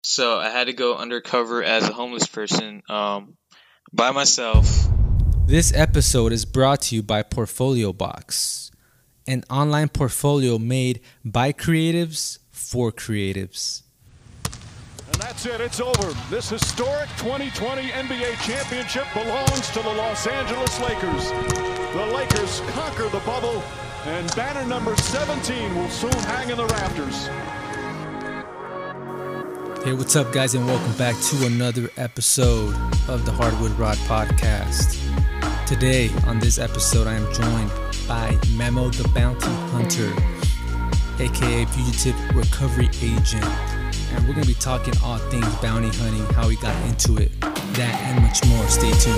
So I had to go undercover as a homeless person by myself. This episode is brought to you by Portfolio Box, an online portfolio made by creatives for creatives. And that's it. It's over. This historic 2020 NBA championship belongs to the Los Angeles Lakers. The Lakers conquer the bubble, and banner number 17 will soon hang in the rafters. Hey, what's up, guys, and welcome back to another episode of the Hardwood Rod Podcast. Today, on this episode, I am joined by Memo The Bounty Hunter, aka Fugitive Recovery Agent. And we're going to be talking all things bounty hunting, how we got into it, that and much more. Stay tuned.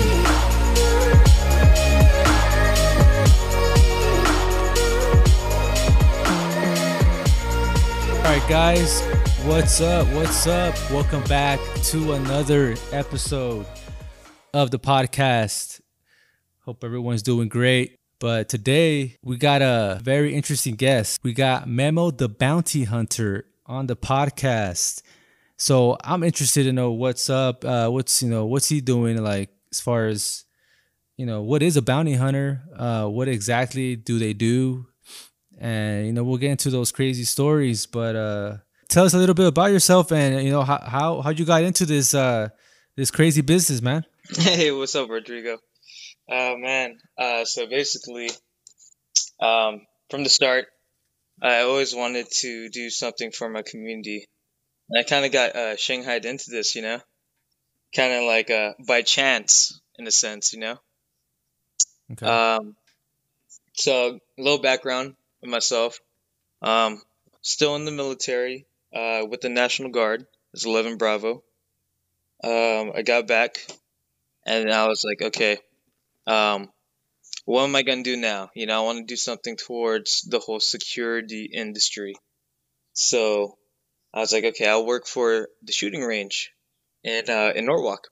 All right, guys, what's up? Welcome back to another episode of the podcast. Hope everyone's doing great. But today we got a very interesting guest. We got Memo The Bounty Hunter on the podcast. So I'm interested to know what's up. What's he doing? Like, as far as, what is a bounty hunter? What exactly do they do? And, we'll get into those crazy stories, but tell us a little bit about yourself and, how you got into this crazy business, man. Hey, what's up, Rodrigo? So basically, from the start, I always wanted to do something for my community. And I kind of got shanghaied into this, kind of like by chance, in a sense, Okay. So, a little background of myself. Still in the military with the National Guard as 11 Bravo. I got back, and I was like, okay, what am I going to do now? I want to do something towards the whole security industry. So I was like, okay, I'll work for the shooting range in Norwalk.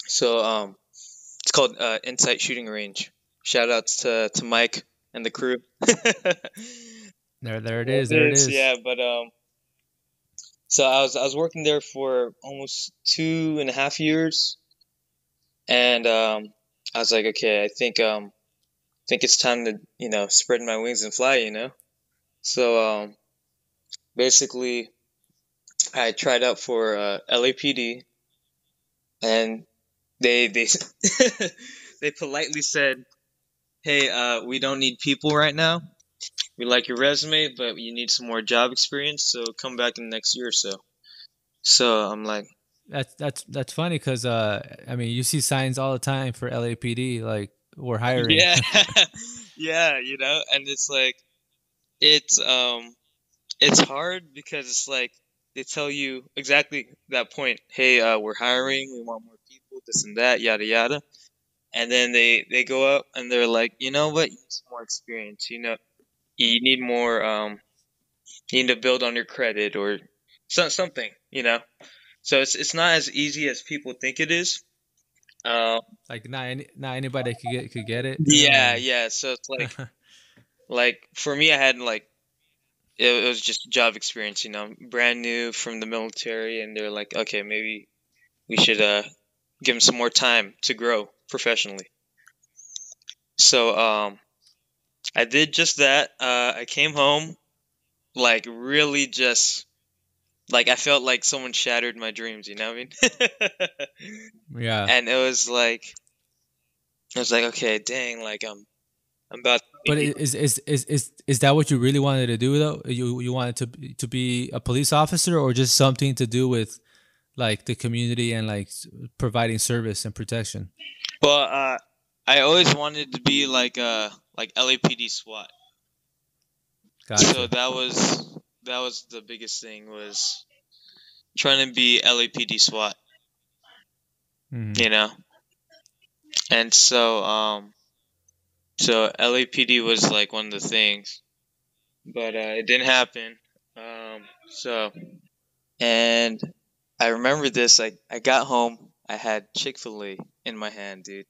So it's called Insight Shooting Range. Shout outs to Mike and the crew. There it is. There it is. Yeah, but so I was working there for almost 2.5 years, and I was like, okay, I think it's time to spread my wings and fly. So basically, I tried out for LAPD, and they they politely said, hey, we don't need people right now. We like your resume, but you need some more job experience, so come back in the next year or so. So I'm like, That's funny because you see signs all the time for LAPD, like, we're hiring. yeah, yeah, and it's like it's it's hard because it's like they tell you exactly that point. Hey, we're hiring. We want more people. This and that. Yada yada. And then they go up and they're like, you know what? You need some more experience. You need more. You need to build on your credit or something. So it's not as easy as people think it is. Like, not anybody could get it. Yeah, yeah. So it's like for me, I had like it was just job experience. Brand new from the military, and they're like, okay, maybe we should give him some more time to grow professionally. So I did just that. I came home, like really just like I felt like someone shattered my dreams. You know what I mean? Yeah. And it was like okay, dang, like I'm about. But is that what you really wanted to do, though? You wanted to be a police officer, or just something to do with, like, the community and, like, providing service and protection? Well, I always wanted to be like LAPD SWAT. Gotcha. So that was the biggest thing, was trying to be LAPD SWAT. Mm-hmm. And so LAPD was like one of the things, but it didn't happen. And I remember this. I got home. I had Chick-fil-A in my hand, dude.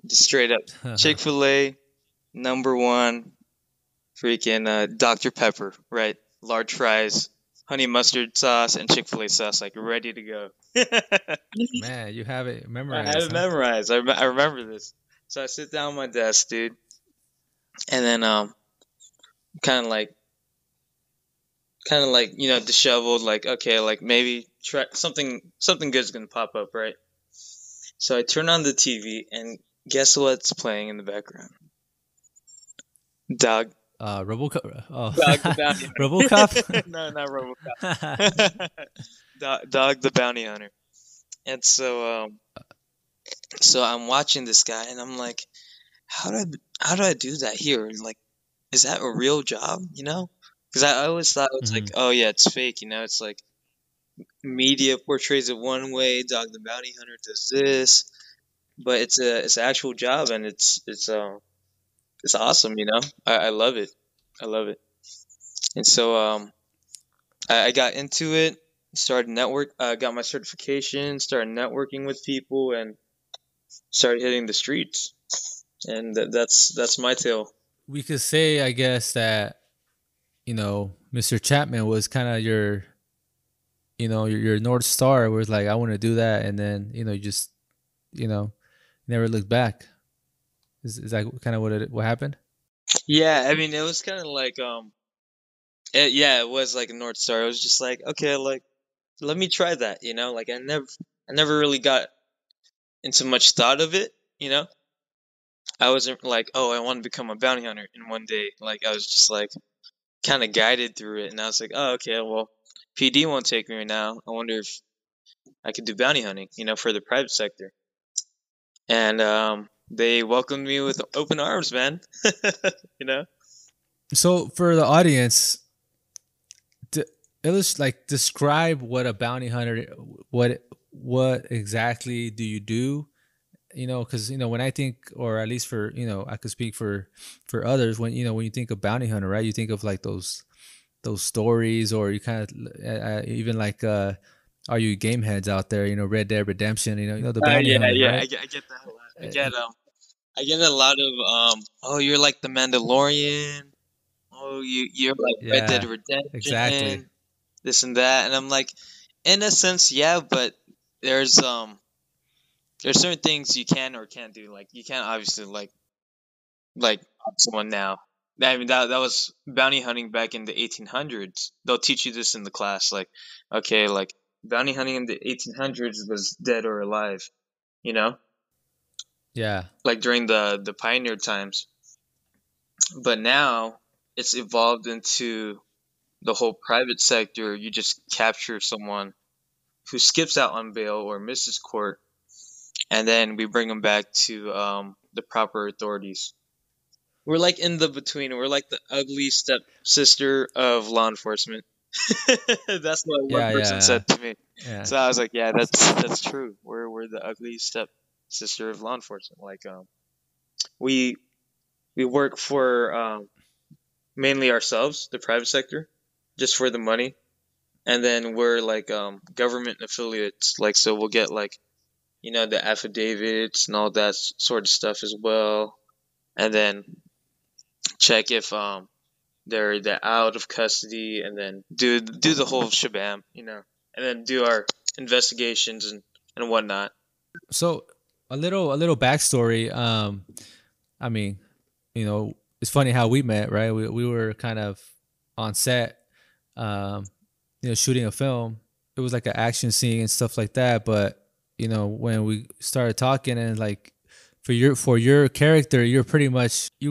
Just straight up Chick-fil-A, number one, freaking Dr. Pepper, right? Large fries, honey mustard sauce, and Chick-fil-A sauce, like ready to go. Man, you have it I had memorized, it huh? memorized. I remember this. So I sit down at my desk, dude, and then kind of like disheveled, like okay, like maybe try something good's gonna pop up, right? So I turn on the TV, and guess what's playing in the background? Dog, RoboCop. Oh, Dog the Bounty Hunter. RoboCop. No, not RoboCop. Dog the Bounty Hunter. And so I'm watching this guy, and I'm like, how do I do that here? And like, is that a real job? You know? Because I always thought it was like, Mhm. oh yeah, it's fake. You know, it's like media portrays it one way, Dog the Bounty Hunter does this, but it's an actual job, and it's awesome. You know, I love it. I love it. And so I got into it, started got my certification, started networking with people, and started hitting the streets. And that's my tale. We could say, I guess, that Mr. Chapman was kind of your North Star. Where it's like, I want to do that, and then you just you know never looked back. Is that kind of what happened? Yeah, I mean, it was kind of like it was like a North Star. It was just like, okay, like let me try that, you know? Like I never really got into much thought of it, you know? I wasn't like, oh, I want to become a bounty hunter in one day. Like I was just like kind of guided through it, and I was like, oh, okay, well, PD won't take me right now. I wonder if I could do bounty hunting, you know, for the private sector. And they welcomed me with open arms, man. You know? So for the audience, describe what a bounty hunter. What exactly do you do? Because when I think, or at least for I could speak for others. When when you think of bounty hunter, right? You think of like those stories, or you kind of even like are you game heads out there? Red Dead Redemption. The bounty Yeah, hunters, yeah, right? I get that a lot. Uh, I get a lot of oh, you're like the Mandalorian. Oh, you're like Red Dead yeah, exactly. Redemption, this and that, and I'm like, in a sense, yeah, but there's um there's certain things you can or can't do. Like you can't obviously like rob someone now. I mean that was bounty hunting back in the 1800s. They'll teach you this in the class. Like, okay, like bounty hunting in the 1800s was dead or alive. You know, Yeah, like during the pioneer times. But now it's evolved into the whole private sector. You just capture someone who skips out on bail or misses court, and then we bring them back to the proper authorities. We're like in the between. We're like the ugly stepsister of law enforcement. That's what one yeah, person yeah, said to me. yeah. So I was like, yeah, that's true. We're the ugly stepsister of law enforcement. Like we we work for mainly ourselves, the private sector, just for the money, and then we're like government affiliates. Like so, we'll get like the affidavits and all that sort of stuff as well, and then check if they're out of custody, and then do the whole shabam, and then do our investigations and whatnot. So a little backstory. I mean, it's funny how we met, right? We were kind of on set, um, shooting a film. It was like an action scene and stuff like that. But when we started talking, and like for your character, you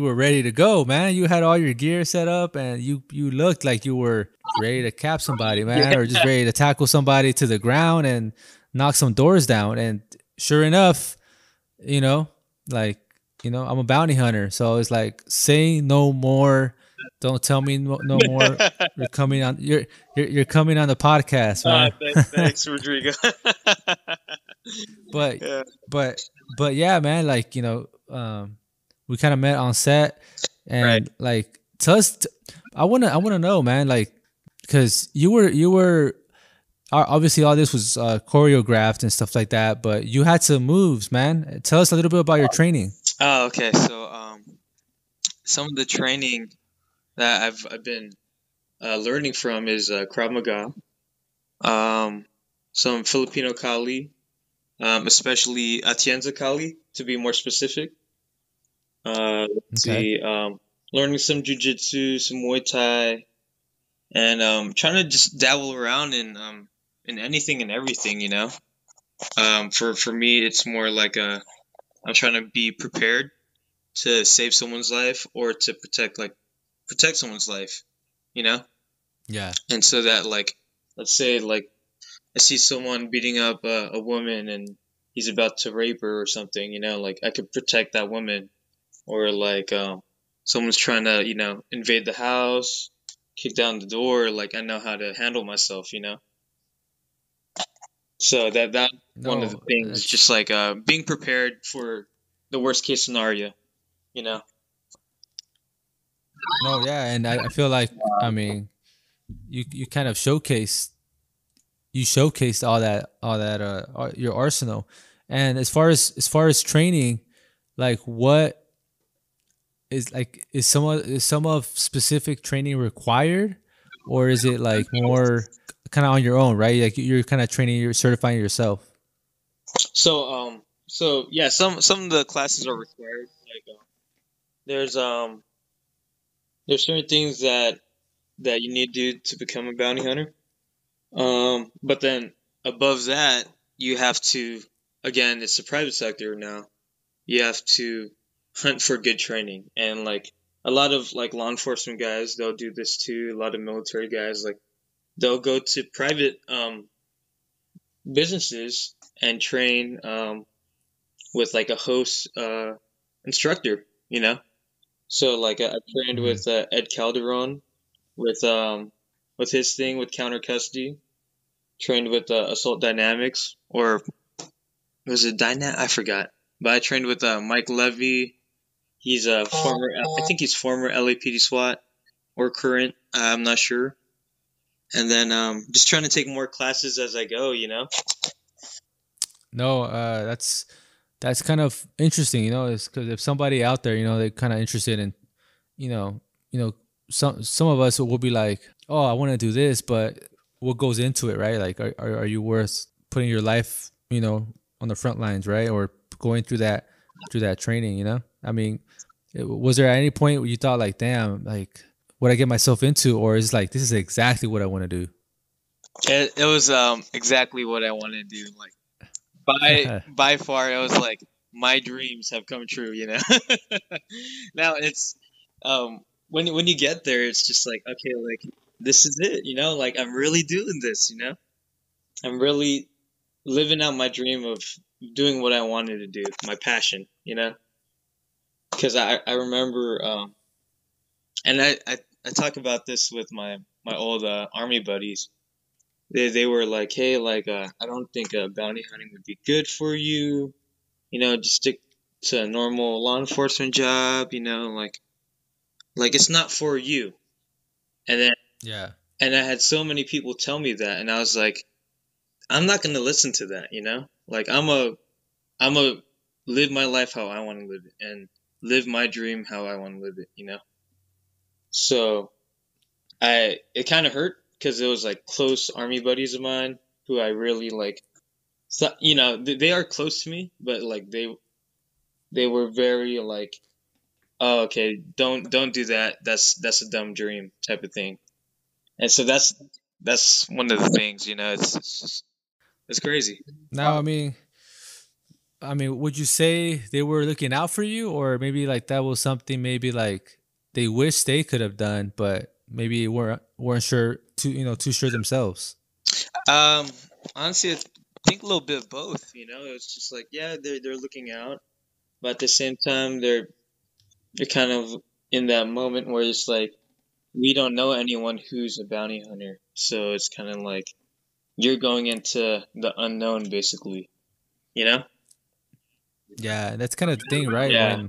were ready to go, man. You had all your gear set up, and you looked like you were ready to cap somebody, man, or just ready to tackle somebody to the ground and knock some doors down. And sure enough, you know, like, I'm a bounty hunter. So it's like, say no more. Don't tell me no more. You're coming on the podcast, man. Thanks, Rodrigo. but Yeah. but but yeah, man, like, we kind of met on set, Right. and like, tell us. I wanna know, man, like, because you were obviously all this was choreographed and stuff like that, but you had some moves, man. Tell us a little bit about your training. Oh, okay. So some of the training that I've been learning from is Krav Maga, um, some Filipino Kali, especially Atienza Kali, to be more specific. Let's Okay. see, learning some jujitsu, some Muay Thai, and trying to just dabble around in anything and everything, you know. For me, it's more like I'm trying to be prepared to save someone's life or to protect someone's life, you know. Yeah. And so that like, let's say like I see someone beating up a woman and he's about to rape her or something, you know, like I could protect that woman, or like someone's trying to, you know, invade the house, kick down the door, like I know how to handle myself, you know. So that one of the No, things, that's just like being prepared for the worst case scenario, you know. no, yeah, and I feel like I mean you kind of showcased all that your arsenal. And as far as training, like what is some of specific training required, or is it like more kind of on your own, right? Like you're kind of training, you're certifying yourself. So yeah, some of the classes are required. Like there's um there's certain things that you need to do to become a bounty hunter. But then above that, you have to, again, it's the private sector now. You have to hunt for good training, and like a lot of like law enforcement guys, they'll do this too. A lot of military guys, like they'll go to private businesses and train with like a host instructor, you know. So like I trained Hmm. with Ed Calderon with his thing with counter custody. Trained with Assault Dynamics, or was it Dyna? I forgot. But I trained with Mike Levy. He's a former, I think he's former LAPD SWAT or current. I'm not sure. And then just trying to take more classes as I go, you know? No, that's kind of interesting, is because if somebody out there, they're kind of interested in, you know, you know, some of us will be like, oh, I want to do this, but what goes into it, right? Like, are you worth putting your life, on the front lines, right? Or going through that training, I mean, was there at any point where you thought like, damn, like what I get myself into, or is like this is exactly what I want to do? It was exactly what I wanted to do. Like by far, it was like my dreams have come true, you know? Now it's when you get there, it's just like, okay, like this is it, you know? Like I'm really doing this, you know? I'm really living out my dream of doing what I wanted to do, my passion, you know? Because I remember, and I talk about this with my old army buddies. They were like, hey, like I don't think bounty hunting would be good for you. You know, just stick to a normal law enforcement job. You know, like it's not for you. And then Yeah. and I had so many people tell me that, and I was like, I'm not gonna listen to that. You know, like I'm a live my life how I want to live it, and live my dream how I want to live it. You know, so it kind of hurt because it was like close army buddies of mine who I really like. So, you know, they are close to me, but like they were very like, oh, okay, don't do that. That's a dumb dream type of thing. And so that's one of the things, you know. It's just it's crazy. Now, I mean, would you say they were looking out for you, or maybe like that was something maybe like they wish they could have done, but maybe weren't sure too sure themselves? Um, Honestly, I think a little bit of both. You know, it's just like, yeah, they're looking out, but at the same time, they're kind of in that moment where it's like we don't know anyone who's a bounty hunter, so it's kind of like you're going into the unknown, basically. You know? Yeah, that's kind of the thing, right? Yeah,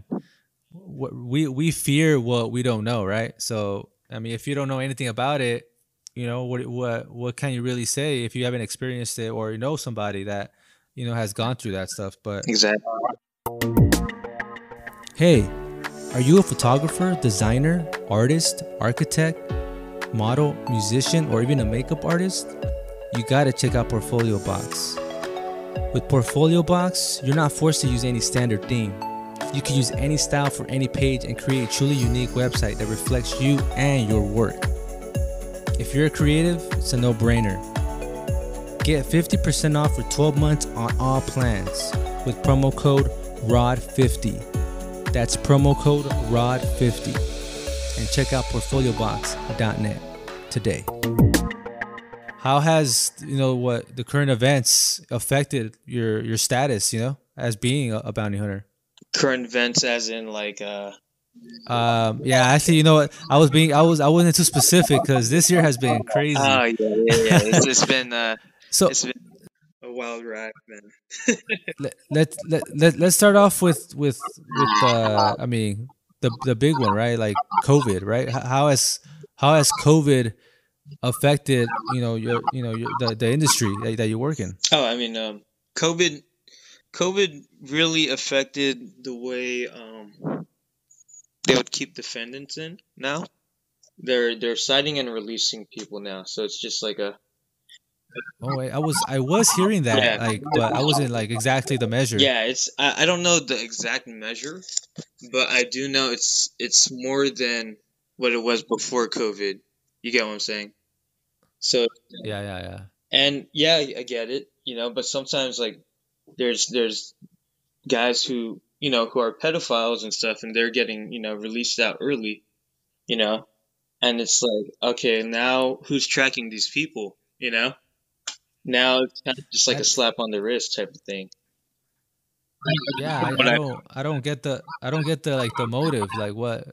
When we fear what we don't know, right? So, I mean, if you don't know anything about it, what can you really say if you haven't experienced it, or you know somebody that has gone through that stuff? But exactly. hey, are you a photographer, designer, artist, architect? model, musician, or even a makeup artist, you gotta check out Portfolio Box. With Portfolio Box, you're not forced to use any standard theme. You can use any style for any page and create a truly unique website that reflects you and your work. If you're a creative, it's a no-brainer. Get 50% off for 12 months on all plans with promo code ROD50. That's promo code ROD50. And check out portfoliobox.net today. How has, what the current events affected your status, as being a bounty hunter? Current events, as in like yeah, actually, you know what? I wasn't too specific because this year has been crazy. yeah. It's been So it's been a wild ride, man. let's start off with the big one, right? Like COVID, right? How has COVID affected the industry that you work in? Oh, I mean, COVID really affected the way they would keep defendants in now. They're citing and releasing people now, so it's just like a Oh, wait, I was hearing that, yeah. but I wasn't like exactly the measure. Yeah, I don't know the exact measure, but I do know it's more than what it was before COVID. You get what I'm saying? So Yeah. and yeah, I get it, but sometimes like there's guys who are pedophiles and stuff, and they're getting released out early, and it's like, okay, now who's tracking these people? Now it's kind of just like a slap on the wrist type of thing. Yeah, I don't get the like the motive, like what,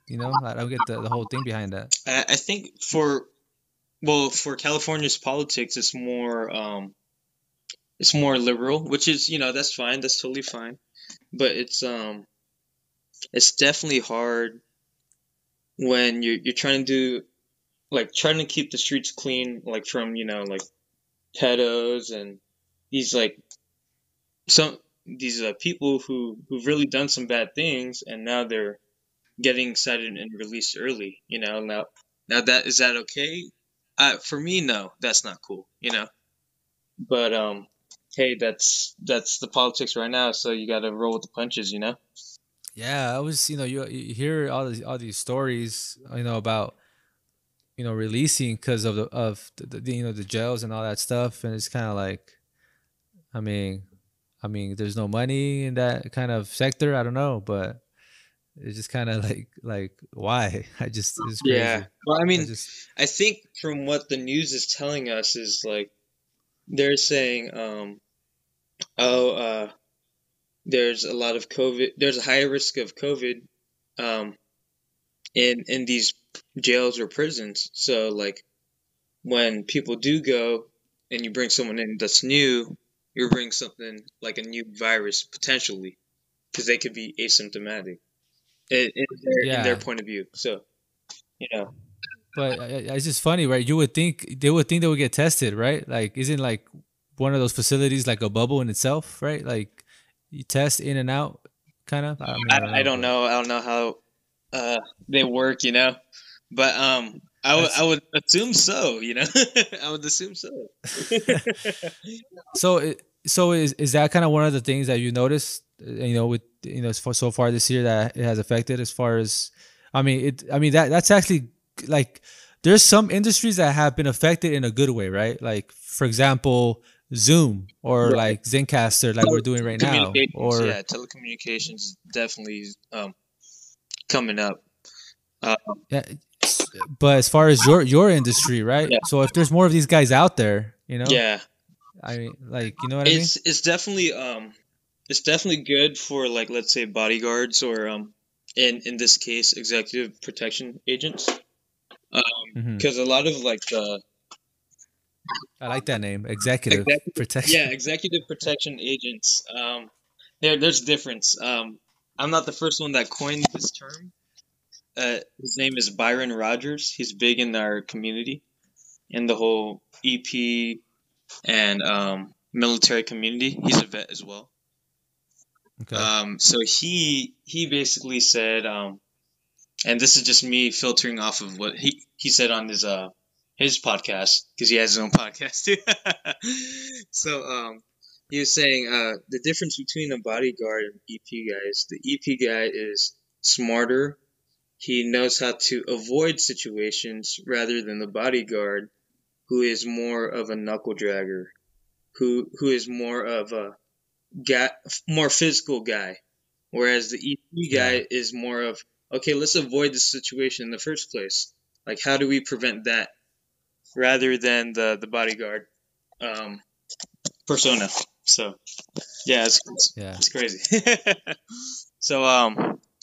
I don't get the whole thing behind that. I think for California's politics, it's more liberal, which is that's fine, that's totally fine, but it's definitely hard when you're trying to do trying to keep the streets clean, like from like pedos and these people who've really done some bad things, and now they're getting cited and released early. Now that is that okay? For me, no, that's not cool. But hey, that's the politics right now, so you got to roll with the punches. Yeah, I was, you hear all these stories, about releasing because of the jails and all that stuff, and it's kind of like, I mean, there's no money in that kind of sector. I don't know, but it's just kind of like why? It's crazy. Yeah. Well, I mean, I think from what the news is telling us is like they're saying, there's a lot of COVID. There's a higher risk of COVID, in these jails or prisons. So like when people do go and you bring someone in that's new, you're bringing something like a new virus potentially, because they could be asymptomatic in their point of view. So, But it's just funny, right? You would think they would get tested, right? Like, isn't like one of those facilities like a bubble in itself, right? Like you test in and out, kind of. I don't know. I don't know how they work, but I would assume so, I would assume so. So is that kind of one of the things that you noticed, with so far this year that it has affected, as far as, that's actually like, there's some industries that have been affected in a good way, right? Like, for example, Zoom or Right. like Zencaster, like we're doing right now, or yeah, telecommunications definitely coming up. yeah. But as far as your industry, right? Yeah. So if there's more of these guys out there, Yeah, I mean, like, you know what I mean? it's definitely good for, like, let's say bodyguards, or in this case executive protection agents, because a lot of like the I like that name, executive protection. yeah, executive protection agents, there's a difference. I'm not the first one that coined this term. His name is Byron Rogers. He's big in our community, in the whole EP and military community. He's a vet as well. Okay. So he basically said, and this is just me filtering off of what he said on his podcast, because he has his own podcast too. So he was saying the difference between a bodyguard and EP guy is the EP guy is smarter. He knows how to avoid situations rather than the bodyguard, who is more of a knuckle dragger, who is more of a more physical guy, whereas the EP Yeah. guy is more of, okay, let's avoid the situation in the first place. Like, how do we prevent that, rather than the bodyguard persona. So yeah, Yeah. it's crazy. So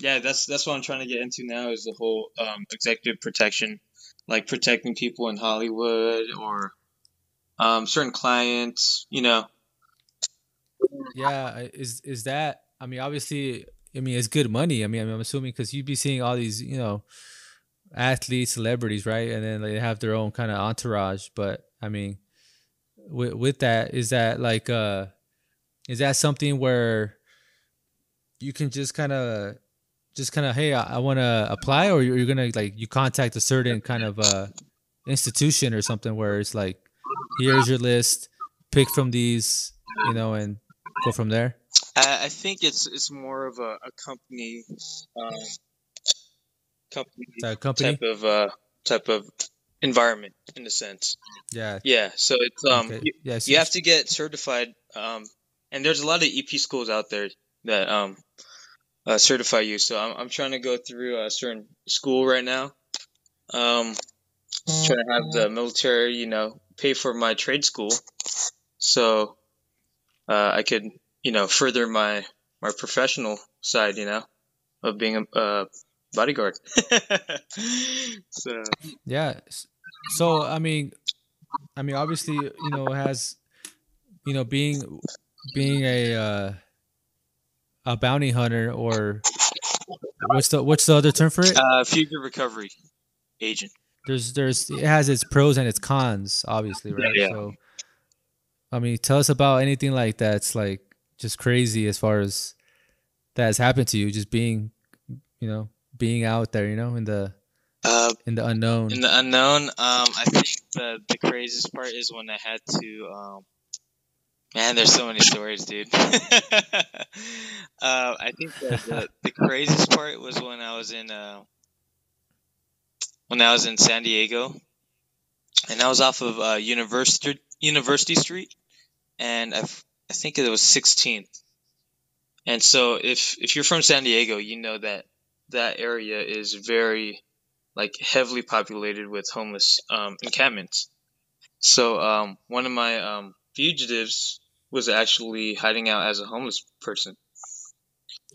yeah, that's what I'm trying to get into now, is the whole executive protection, like protecting people in Hollywood or certain clients, you know. Yeah. Is that? I mean, obviously, I mean, it's good money. I'm assuming because you'd be seeing all these, athletes, celebrities, right? And then they have their own kind of entourage. But I mean, with that, is that something where you can just kind of, hey, I want to apply, or you're gonna like you contact a certain kind of institution or something where it's like, here's your list, pick from these, and go from there. I think it's more of a um, company Is that a company? type of environment, in a sense. Yeah. Yeah, so it's Okay. Yeah. you have to get certified, and there's a lot of EP schools out there that certify you. So I'm trying to go through a certain school right now. Trying to have the military, pay for my trade school, so I could, further my professional side, of being a bodyguard. So Yeah. So obviously, it has, being a bounty hunter, or what's the other term for it? future recovery agent. There's it has its pros and its cons, obviously, right? Yeah. So I mean, tell us about anything like that's like just crazy as far as that has happened to you, just being out there, Uh, in the unknown. in the unknown, I think the craziest part is when I had to, man, there's so many stories, dude. I think that the craziest part was when I was in San Diego, and I was off of University Street, and I think it was 16th. And so if you're from San Diego, you know that that area is very, like, heavily populated with homeless encampments. So one of my fugitives was actually hiding out as a homeless person.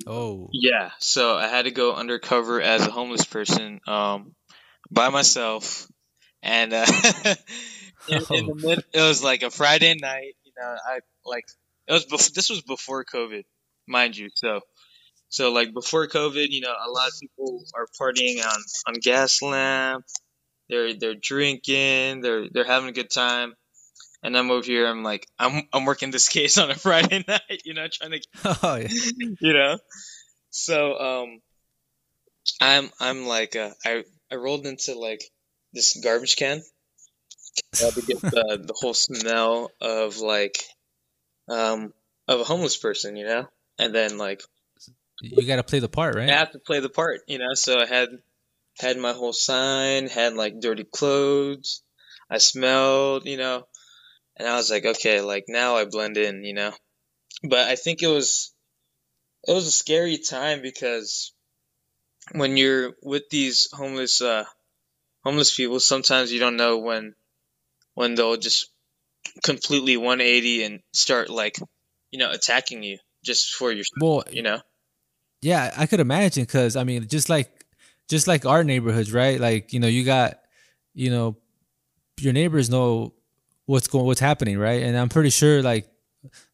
Oh. Yeah, so I had to go undercover as a homeless person, by myself, and in the it was like a Friday night. I like this was before COVID, mind you. So like before COVID, a lot of people are partying on Gaslamp. They're drinking. They're having a good time. And I'm over here. I'm like, I'm working this case on a Friday night. Trying to, Oh yeah. you know. So I'm like, I rolled into like this garbage can. I had to get the whole smell of like of a homeless person, and then like You got to play the part, I right? have to play the part, So I had my whole sign, had like dirty clothes. I smelled, and I was like, okay, like now I blend in, But I think it was a scary time, because when you're with these homeless people, sometimes you don't know when they'll just completely 180 and start like, attacking you just for your, Well, you know. yeah, I could imagine, because I mean, just like our neighborhoods, right? Like, you got, you know, your neighbors know what's happening, right? And I'm pretty sure like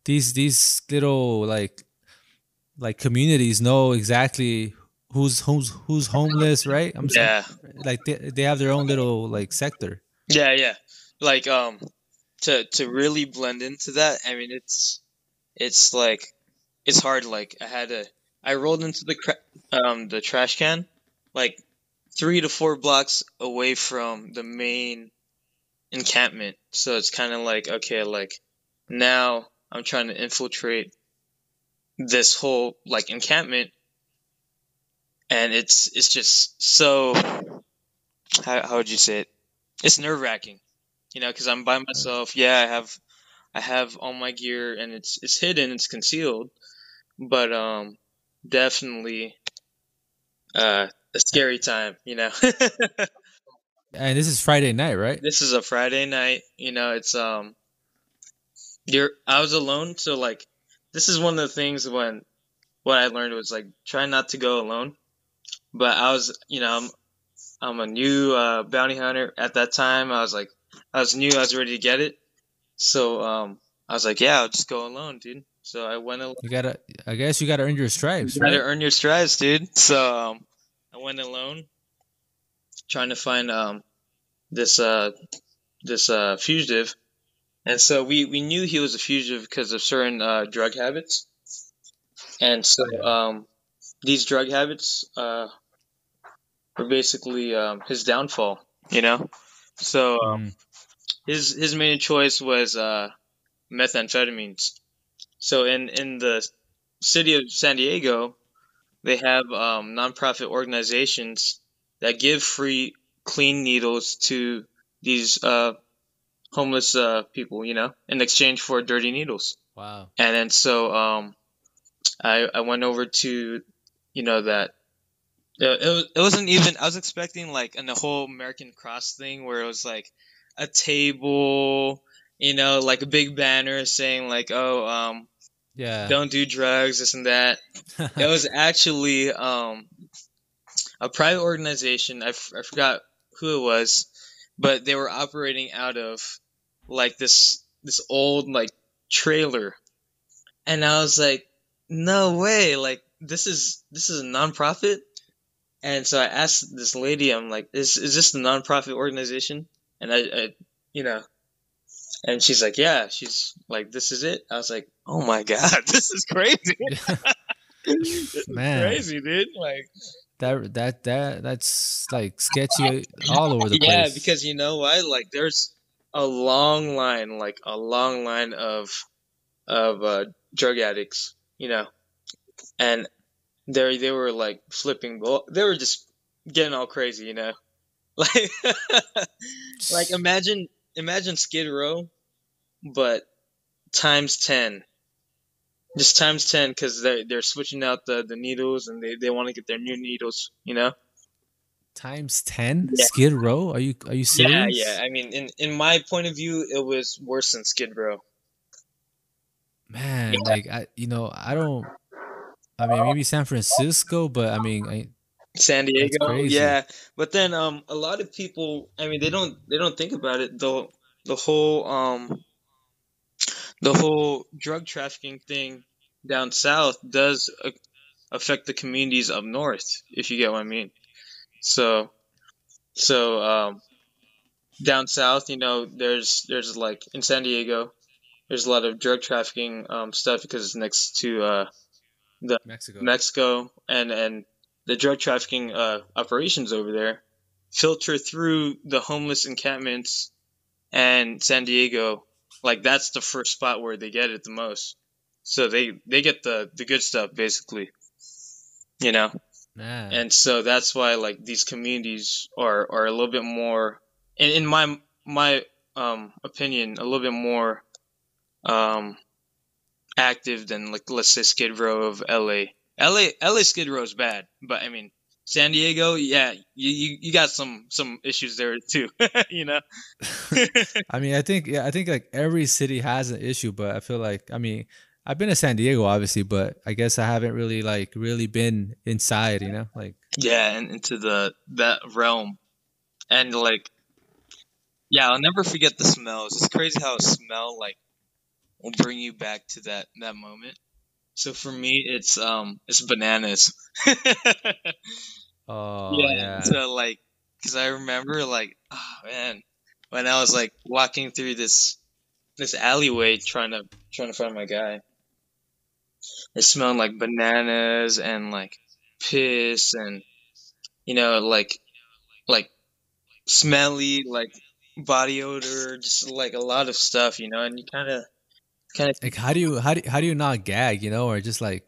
these little like communities know exactly who's homeless, right? I'm saying, Yeah, like they have their own little like sector. yeah. Like to really blend into that. I mean, it's like it's hard. Like I rolled into the trash can, like 3 to 4 blocks away from the main encampment. So it's kind of like, okay, like now I'm trying to infiltrate this whole like encampment, and it's just so, how would you say it? It's nerve-wracking, because I'm by myself. Yeah, I have all my gear, and it's hidden, it's concealed, but definitely a scary time. And this is Friday night, right? This is a Friday night. It's I was alone, so like this is one of the things when what I learned was like try not to go alone. But I was, I'm a new bounty hunter at that time. I was new, I was ready to get it. So I was like, yeah, I'll just go alone, dude. So I went alone. I guess you gotta earn your stripes, You gotta right? earn your stripes, dude. So I went alone, trying to find this fugitive. And so we knew he was a fugitive because of certain drug habits. And so these drug habits were basically his downfall. So Mm. his main choice was methamphetamines. So in the city of San Diego, they have nonprofit organizations that give free clean needles to these homeless people, in exchange for dirty needles. Wow. And then so I went over to, that it wasn't even, I was expecting like the whole American Cross thing where it was like a table, like a big banner saying like, oh, Yeah. don't do drugs, this and that. It was actually a private organization. I forgot who it was, but they were operating out of like this old like trailer, and I was like, no way, like this is a nonprofit. And so I asked this lady, I'm like, is this a nonprofit organization? And I you know, and she's like, yeah. She's like, this is it. I was like, oh my god, this is crazy. This is Man, crazy, dude. Like, that's like sketchy all over the yeah, place. because you know why? Like, there's a long line, like a long line of drug addicts, and they were like flipping, they were just getting all crazy. Like, like imagine Skid Row, but times 10, just times 10, because they're switching out the needles, and they want to get their new needles. Times 10? Yeah, Skid Row? Are you yeah. serious? I mean, in my point of view, it was worse than Skid Row. Man, like I don't. I mean, maybe San Francisco, but I mean, San that's Diego, crazy. yeah. But then a lot of people, I mean, they don't think about it. The whole the whole drug trafficking thing down south does affect the communities up north, if you get what I mean. So so down south, there's like in San Diego, there's a lot of drug trafficking stuff because it's next to the Mexico. Mexico, and the drug trafficking operations over there filter through the homeless encampments and San Diego. Like that's the first spot where they get it the most. So they get the good stuff basically, you know. Man. And so that's why like these communities are a little bit more, in my opinion, a little bit more um active than like let's say Skid Row of LA. LA Skid Row is bad, but I mean San Diego, yeah, you got some issues there too, you know. I mean, I think like every city has an issue, but I feel like I mean, I've been to San Diego obviously, but I guess I haven't really been inside, Like Yeah, and into that realm, and like yeah, I'll never forget the smells. It's crazy how a smell like will bring you back to that moment. So for me, it's bananas. oh Yeah, yeah. so like, cause I remember like, oh man, when I was like walking through this alleyway trying to find my guy, it smelled like bananas and like piss and like like smelly, like body odor, just like a lot of stuff, and you kind of Like, how do you not gag, or just like,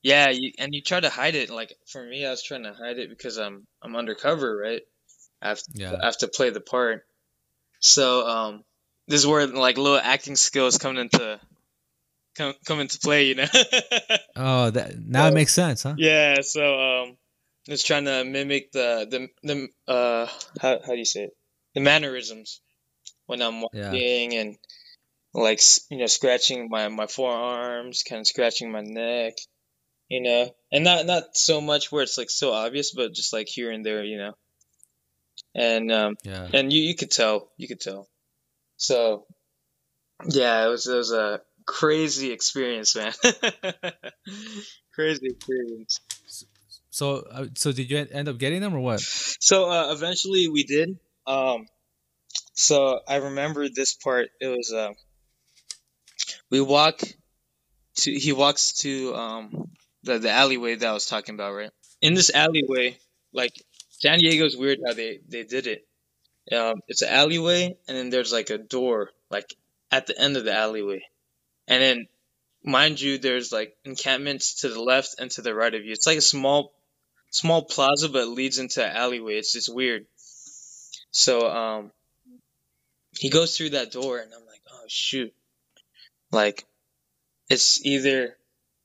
yeah, and you try to hide it. Like for me, I was trying to hide it because I'm undercover, right? I have to, yeah. I have to play the part. So this is where like little acting skills come into play, Oh, that now it So, makes sense, huh? yeah, so just trying to mimic the how do you say it? The mannerisms when I'm Yeah. walking and like scratching my forearms, kind of scratching my neck, and not so much where it's like so obvious, but just like here and there, and Yeah. you could tell. So yeah, it was a crazy experience, man. Crazy experience. So did you end up getting them or what? So eventually we did. Um, so I remember this part. It was we walk he walks to the alleyway that I was talking about, right? In this alleyway, like San Diego's weird how they did it. It's an alleyway, and then there's like a door, like at the end of the alleyway, and then mind you, there's like encampments to the left and to the right of you. It's like a small plaza, but it leads into an alleyway. It's just weird. So he goes through that door, and I'm like, oh shoot, like it's either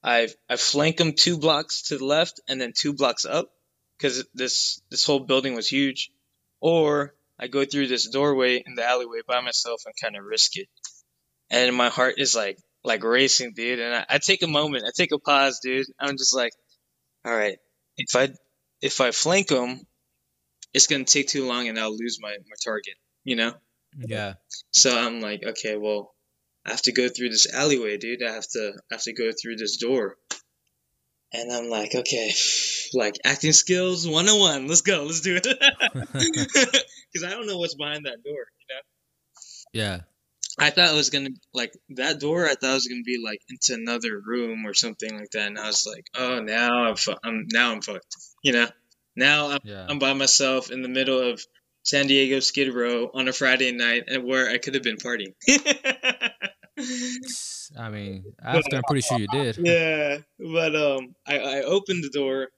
I flank him 2 blocks to the left and then 2 blocks up because this whole building was huge, or I go through this doorway in the alleyway by myself and kind of risk it. And my heart is like racing, dude. And I take a moment, I take a pause, dude. I'm just like, all right, if I flank him, it's gonna take too long and I'll lose my target, you know. Yeah. So I'm like, okay, well, I have to go through this alleyway, dude. I have to go through this door. And I'm like, okay, like acting skills 101. Let's go. Let's do it. Because I don't know what's behind that door. Yeah. I thought it was gonna like that door. I thought it was gonna be like into another room or something like that. And I was like, oh, now I'm fucked. Now Yeah. I'm by myself in the middle of San Diego Skid Row on a Friday night, and where I could have been partying. I mean, after I'm pretty sure you did. Yeah, but I opened the door.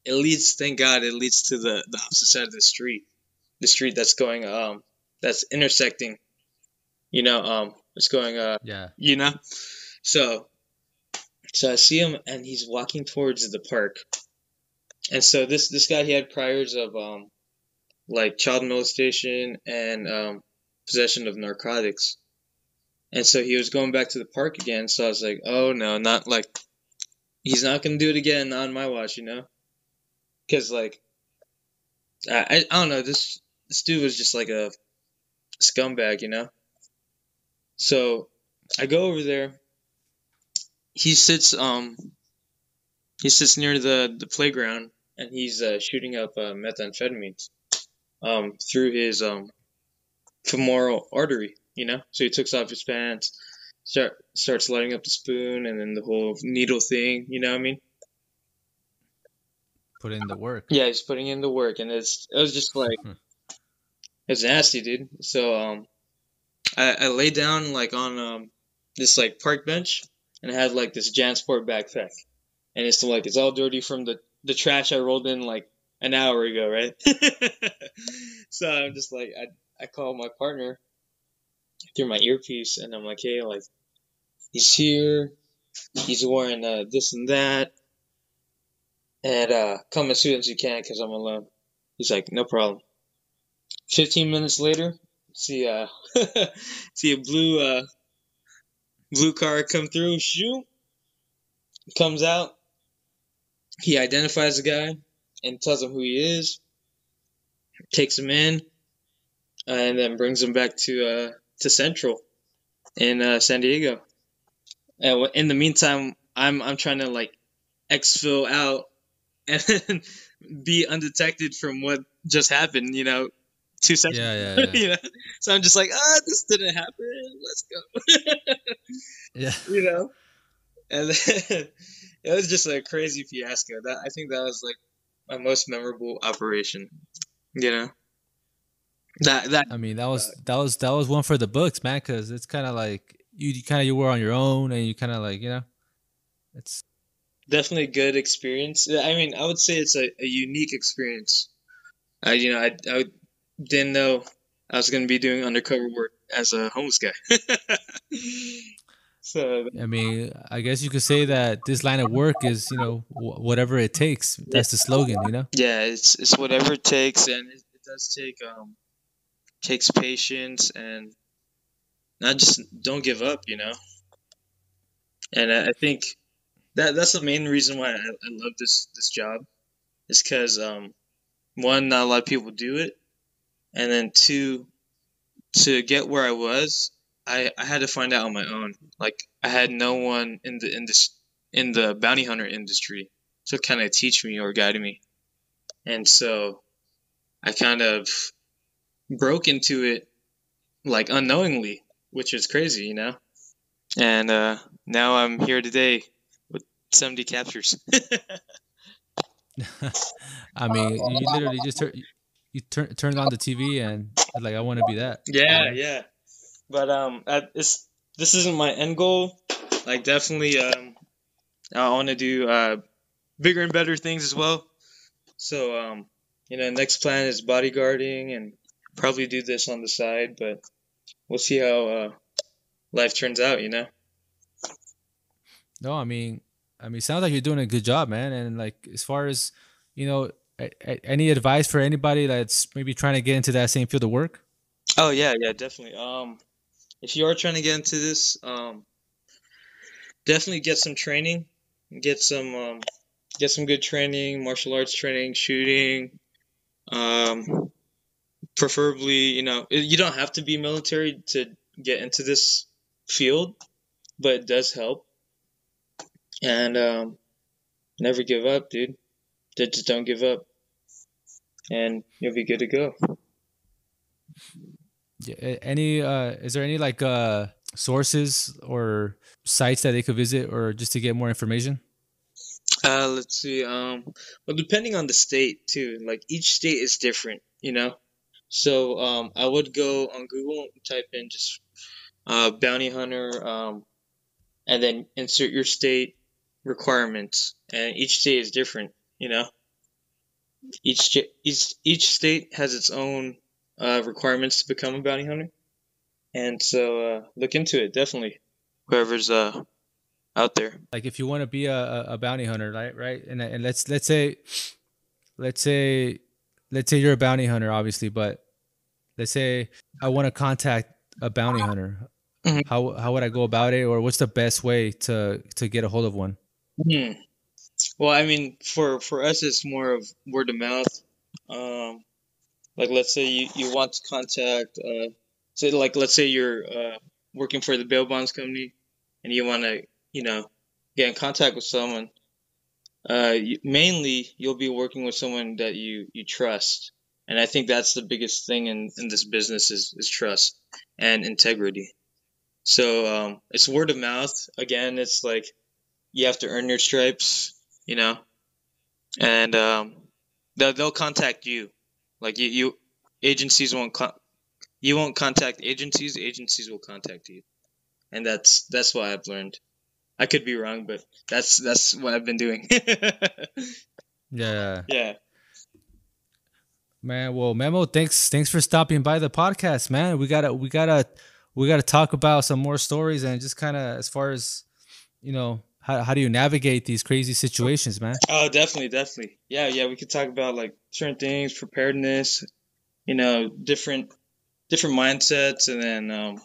It leads, thank God, it leads to the opposite side of the street that's going that's intersecting. It's going Yeah. you know. So so I see him, and he's walking towards the park. And so this guy, he had priors of like child molestation and possession of narcotics. And so he was going back to the park again. So I was like, oh no, not like he's not gonna do it again on my watch, Because like I don't know, this dude was just like a scumbag. So I go over there. He sits near the playground, and he's shooting up methamphetamines through his femoral artery. So he takes off his pants, starts lighting up the spoon, and then the whole needle thing. You know what I mean? Put in the work. Yeah, he's putting in the work, and it was just like it's nasty, dude. So I lay down like on this like park bench, and I had like this JanSport backpack, and it's all dirty from the trash I rolled in like an hour ago, right? So I'm just like I call my partner through my earpiece, and I'm like, hey, like he's here, he's wearing this and that, and come as soon as you can because I'm alone. He's like, no problem. 15 minutes later, see see a blue car come through, shoot, comes out. He identifies the guy and tells him who he is, takes him in, and then brings him back to Central in San Diego. And in the meantime, I'm trying to like exfil out and then be undetected from what just happened. 2 seconds. Yeah. So I'm just like, this didn't happen. Let's go. Yeah. And then it was just a crazy fiasco. I think that was like my most memorable operation. You know, that I mean, that was one for the books, man, because it's kind of like you were on your own, and you kind of like, it's definitely a good experience. I mean, I would say it's a unique experience. I didn't know I was going to be doing undercover work as a homeless guy. So I mean, I guess you could say that this line of work is, whatever it takes. yeah, That's the slogan, yeah, it's whatever it takes, and it does take takes patience and not just don't give up, you know. And I think that's the main reason why I love this job is because one, not a lot of people do it, and then two, to get where I was, I had to find out on my own. Like I had no one in the bounty hunter industry to kind of teach me or guide me, and so I kind of broke into it like unknowingly, which is crazy, you know. And now I'm here today with 70 captures. I mean, you literally just turned on the TV and like, I want to be that. Yeah, yeah. But this isn't my end goal. Like definitely I want to do bigger and better things as well. So next plan is bodyguarding and probably do this on the side, but we'll see how life turns out, you know. No, sounds like you're doing a good job, man. And like, as far as, any advice for anybody that's maybe trying to get into that same field of work? Oh yeah, yeah, definitely. If you are trying to get into this, definitely get some training, get some good training, martial arts training, shooting. Preferably, you don't have to be military to get into this field, but it does help. And never give up, dude. Just don't give up, and you'll be good to go. Yeah, is there any like sources or sites that they could visit, or just to get more information? Let's see. Well, depending on the state too. Like each state is different, you know. So I would go on Google, type in just bounty hunter, and then insert your state requirements, and each state is different, you know. Each state has its own requirements to become a bounty hunter, and so look into it definitely. Whoever's out there. Like, if you want to be a bounty hunter, right? And let's say you're a bounty hunter, obviously, but let's say I want to contact a bounty hunter. Mhm. How would I go about it, or what's the best way to get a hold of one? Well, I mean, for us, it's more of word of mouth. Like, let's say you want to contact, let's say you're working for the bail bonds company, and you want to, get in contact with someone. Mainly, you'll be working with someone that you trust, and I think that's the biggest thing in this business is trust and integrity. So it's word of mouth. Again, it's like you have to earn your stripes, and they'll contact you. Like you agencies you won't contact agencies. Agencies will contact you, and that's what I've learned. I could be wrong, but that's what I've been doing. Yeah. Yeah. Man, well, Memo, thanks for stopping by the podcast, man. We gotta talk about some more stories, and just kind of, as far as, how do you navigate these crazy situations, man? Oh, definitely. Yeah. We could talk about like certain things, preparedness, different mindsets, and then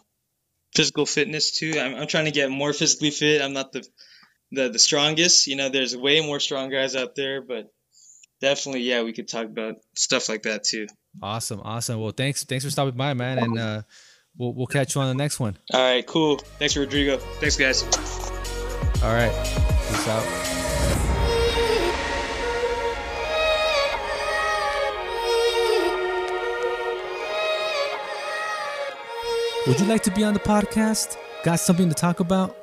physical fitness too. I'm trying to get more physically fit. I'm not the strongest. There's way more strong guys out there, but definitely, yeah, we could talk about stuff like that too. Awesome. Well, thanks for stopping by, man, and we'll catch you on the next one. All right, cool. Thanks, Rodrigo. Thanks, guys. All right, peace out. Would you like to be on the podcast? Got something to talk about?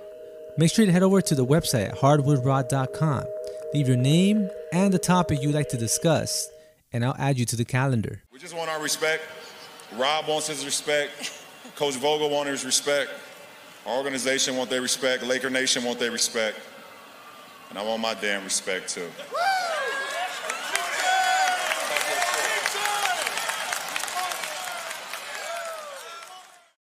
Make sure to head over to the website at hardwoodrod.com. Leave your name and the topic you'd like to discuss, and I'll add you to the calendar. We just want our respect. Rob wants his respect. Coach Vogel wants his respect. Our organization wants their respect. Laker Nation wants their respect. And I want my damn respect too.